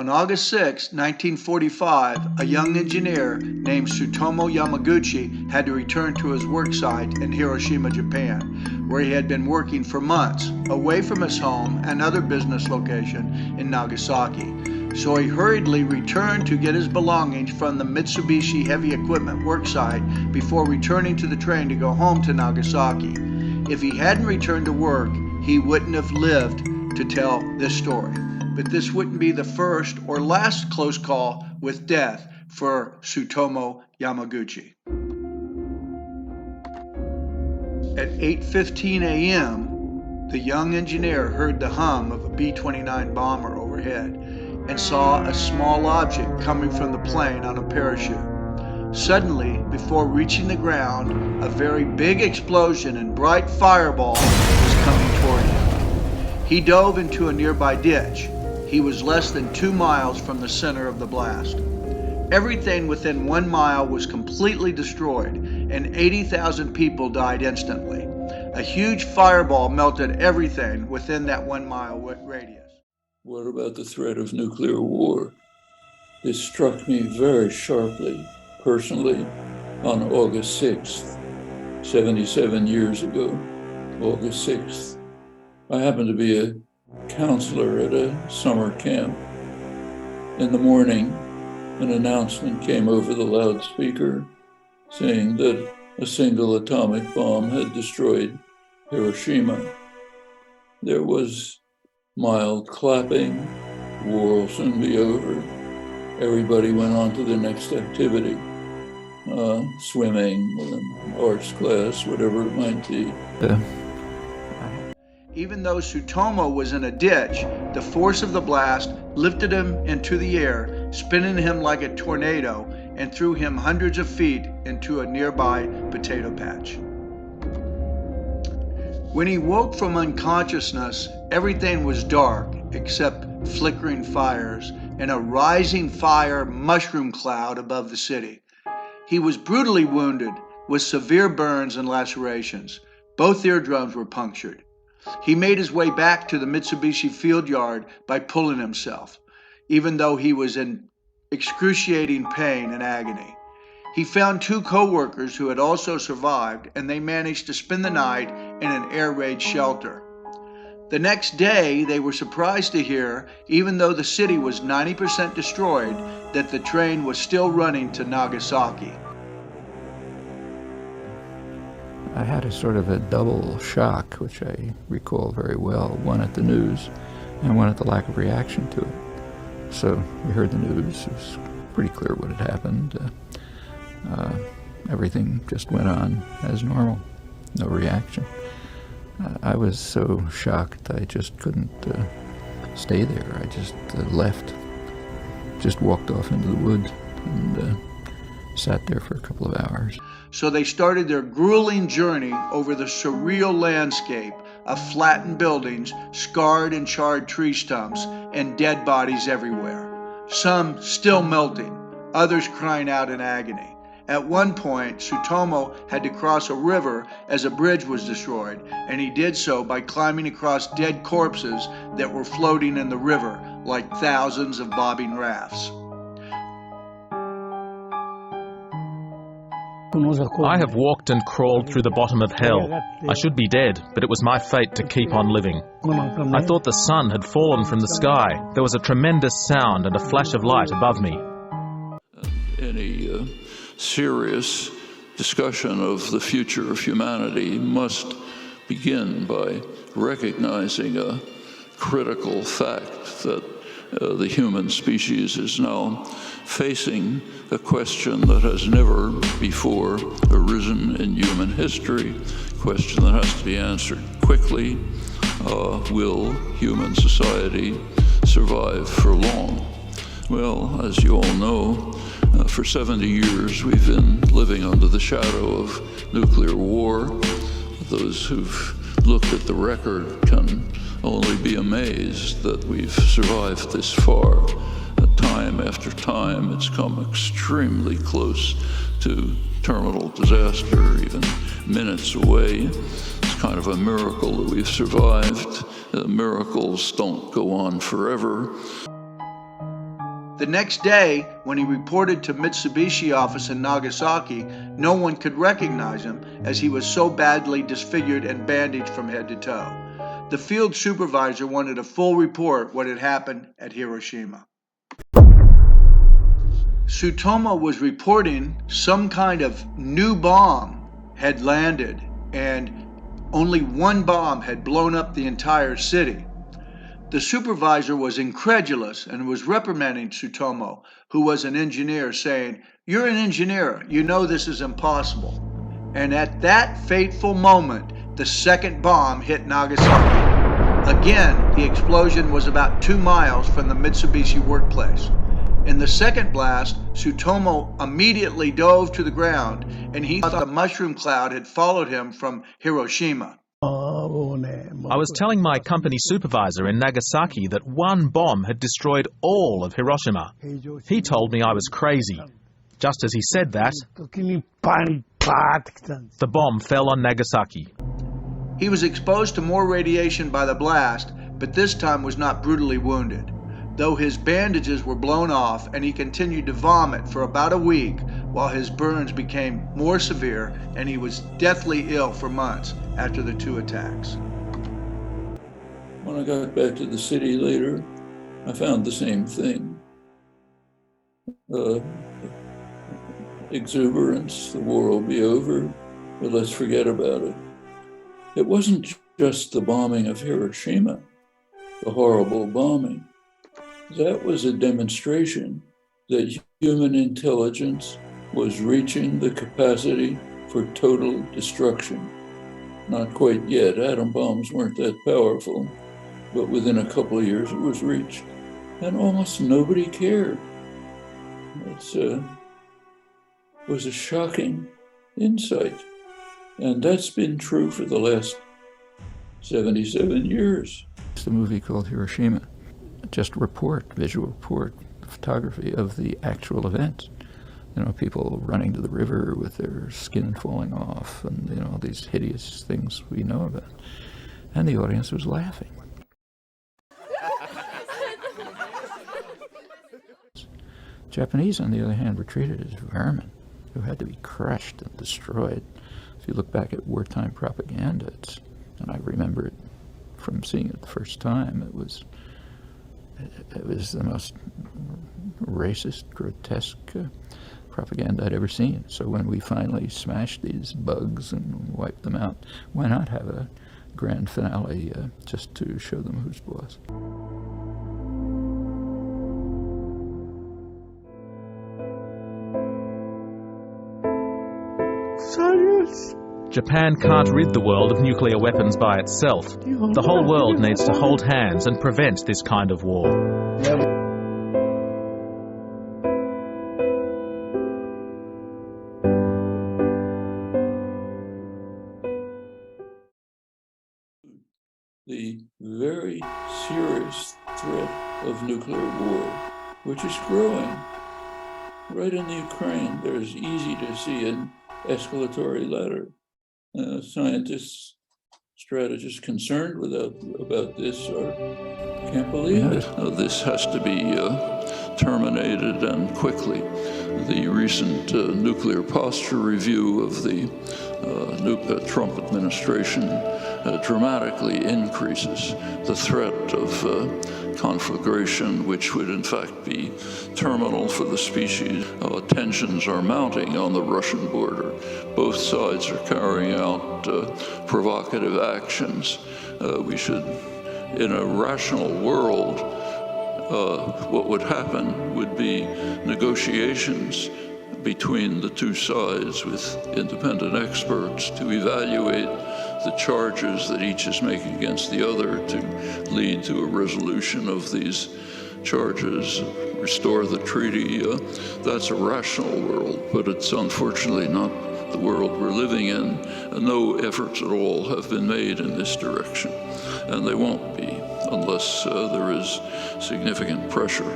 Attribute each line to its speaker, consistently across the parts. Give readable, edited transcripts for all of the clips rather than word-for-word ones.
Speaker 1: On August 6, 1945, a young engineer named Tsutomo Yamaguchi had to return to his work site in Hiroshima, Japan, where he had been working for months, away from his home and other business location in Nagasaki. So he hurriedly returned to get his belongings from the Mitsubishi heavy equipment worksite before returning to the train to go home to Nagasaki. If he hadn't returned to work, he wouldn't have lived to tell this story. But this wouldn't be the first or last close call with death for Tsutomo Yamaguchi. At 8:15 a.m., the young engineer heard the hum of a B-29 bomber overhead and saw a small object coming from the plane on a parachute. Suddenly, before reaching the ground, a very big explosion and bright fireball was coming toward him. He dove into a nearby ditch. He was less than 2 miles from the center of the blast. Everything within 1 mile was completely destroyed, and 80,000 people died instantly. A huge fireball melted everything within that 1 mile radius.
Speaker 2: What about the threat of nuclear war? This struck me very sharply, personally, on August 6th, 77 years ago, August 6th. I happened to be a counselor at a summer camp. In the morning, an announcement came over the loudspeaker saying that a single atomic bomb had destroyed Hiroshima. There was mild clapping. War will soon be over. Everybody went on to the next activity, swimming, arts class, whatever it might be.
Speaker 1: Even though Tsutomo was in a ditch, the force of the blast lifted him into the air, spinning him like a tornado, and threw him hundreds of feet into a nearby potato patch. When he woke from unconsciousness, everything was dark except flickering fires and a rising fire mushroom cloud above the city. He was brutally wounded with severe burns and lacerations. Both eardrums were punctured. He made his way back to the Mitsubishi field yard by pulling himself, even though he was in excruciating pain and agony. He found 2 co-workers who had also survived, and they managed to spend the night in an air raid shelter. The next day, they were surprised to hear, even though the city was 90% destroyed, that the train was still running to Nagasaki.
Speaker 3: I had a sort of a double shock, which I recall very well, one at the news and one at the lack of reaction to it. So we heard the news, it was pretty clear what had happened. Everything just went on as normal, no reaction. I was so shocked I just couldn't stay there. I just left, just walked off into the woods and sat there for a couple of hours.
Speaker 1: So they started their grueling journey over the surreal landscape of flattened buildings, scarred and charred tree stumps, and dead bodies everywhere. Some still melting, others crying out in agony. At one point, Tsutomo had to cross a river as a bridge was destroyed, and he did so by climbing across dead corpses that were floating in the river like thousands of bobbing rafts.
Speaker 4: I have walked and crawled through the bottom of hell. I should be dead, but it was my fate to keep on living. I thought the sun had fallen from the sky. There was a tremendous sound and a flash of light above me.
Speaker 2: Any serious discussion of the future of humanity must begin by recognizing a critical fact that the human species is now facing a question that has never before arisen in human history, a question that has to be answered quickly. Will human society survive for long? Well, as you all know, for 70 years we've been living under the shadow of nuclear war. Those who've looked at the record can only be amazed that we've survived this far. Time after time, it's come extremely close to terminal disaster, even minutes away. It's kind of a miracle that we've survived. Miracles don't go on forever.
Speaker 1: The next day, when he reported to Mitsubishi office in Nagasaki, no one could recognize him as he was so badly disfigured and bandaged from head to toe. The field supervisor wanted a full report what had happened at Hiroshima. Tsutomo was reporting some kind of new bomb had landed, and only one bomb had blown up the entire city. The supervisor was incredulous and was reprimanding Tsutomo, who was an engineer, saying, "You're an engineer, you know this is impossible." And at that fateful moment, the second bomb hit Nagasaki. Again, the explosion was about 2 miles from the Mitsubishi workplace. In the second blast, Tsutomo immediately dove to the ground, and he thought the mushroom cloud had followed him from Hiroshima.
Speaker 4: I was telling my company supervisor in Nagasaki that one bomb had destroyed all of Hiroshima. He told me I was crazy. Just as he said that, the bomb fell on Nagasaki.
Speaker 1: He was exposed to more radiation by the blast, but this time was not brutally wounded, though his bandages were blown off and he continued to vomit for about a week while his burns became more severe and he was deathly ill for months after the 2 attacks.
Speaker 2: When I got back to the city later, I found the same thing. Exuberance, the war will be over, but let's forget about it. It wasn't just the bombing of Hiroshima, the horrible bombing. That was a demonstration that human intelligence was reaching the capacity for total destruction. Not quite yet, atom bombs weren't that powerful, but within a couple of years it was reached, and almost nobody cared. It was a shocking insight, and that's been true for the last 77 years.
Speaker 3: It's the movie called Hiroshima. Just visual report, photography of the actual event. You know, people running to the river with their skin falling off and, you know, these hideous things we know about. And the audience was laughing. Japanese, on the other hand, were treated as vermin who had to be crushed and destroyed. If you look back at wartime propaganda, and I remember it from seeing it the first time, it was the most racist, grotesque propaganda I'd ever seen. So when we finally smashed these bugs and wiped them out, why not have a grand finale just to show them who's boss?
Speaker 4: Japan can't rid the world of nuclear weapons by itself. The whole world needs to hold hands and prevent this kind of war.
Speaker 2: The very serious threat of nuclear war, which is growing. Right in the Ukraine, there's easy to see an escalatory ladder. Scientists, strategists concerned about this can't believe it. This has to be terminated and quickly. The recent nuclear posture review of the Trump administration dramatically increases the threat of conflagration, which would in fact be terminal for the species. Tensions are mounting on the Russian border. Both sides are carrying out provocative actions. We should, in a rational world, what would happen would be negotiations between the two sides with independent experts to evaluate the charges that each is making against the other to lead to a resolution of these charges, restore the treaty. That's a rational world, but it's unfortunately not the world we're living in. No efforts at all have been made in this direction, and they won't be unless there is significant pressure.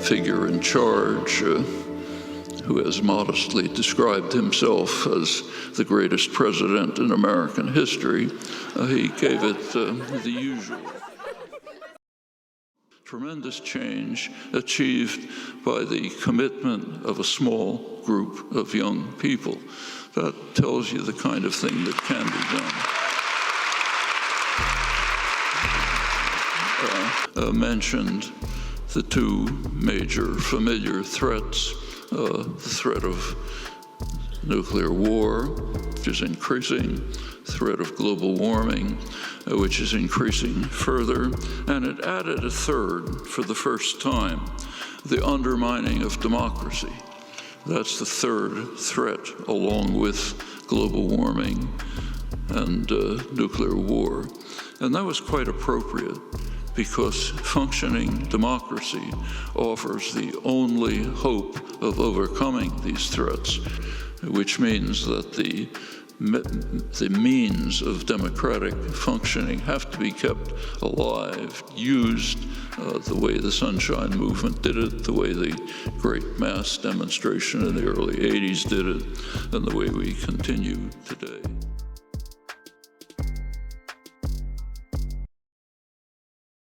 Speaker 2: Figure in charge who has modestly described himself as the greatest president in American history, he gave it the usual. tremendous change achieved by the commitment of a small group of young people. That tells you the kind of thing that can be done. Mentioned the two major familiar threats, the threat of nuclear war, which is increasing, threat of global warming, which is increasing further, and it added a third for the first time, the undermining of democracy. That's the third threat, along with global warming and nuclear war. And that was quite appropriate, because functioning democracy offers the only hope of overcoming these threats, which means that the means of democratic functioning have to be kept alive, used the way the Sunshine Movement did it, the way the great mass demonstration in the early 80s did it, and the way we continue today.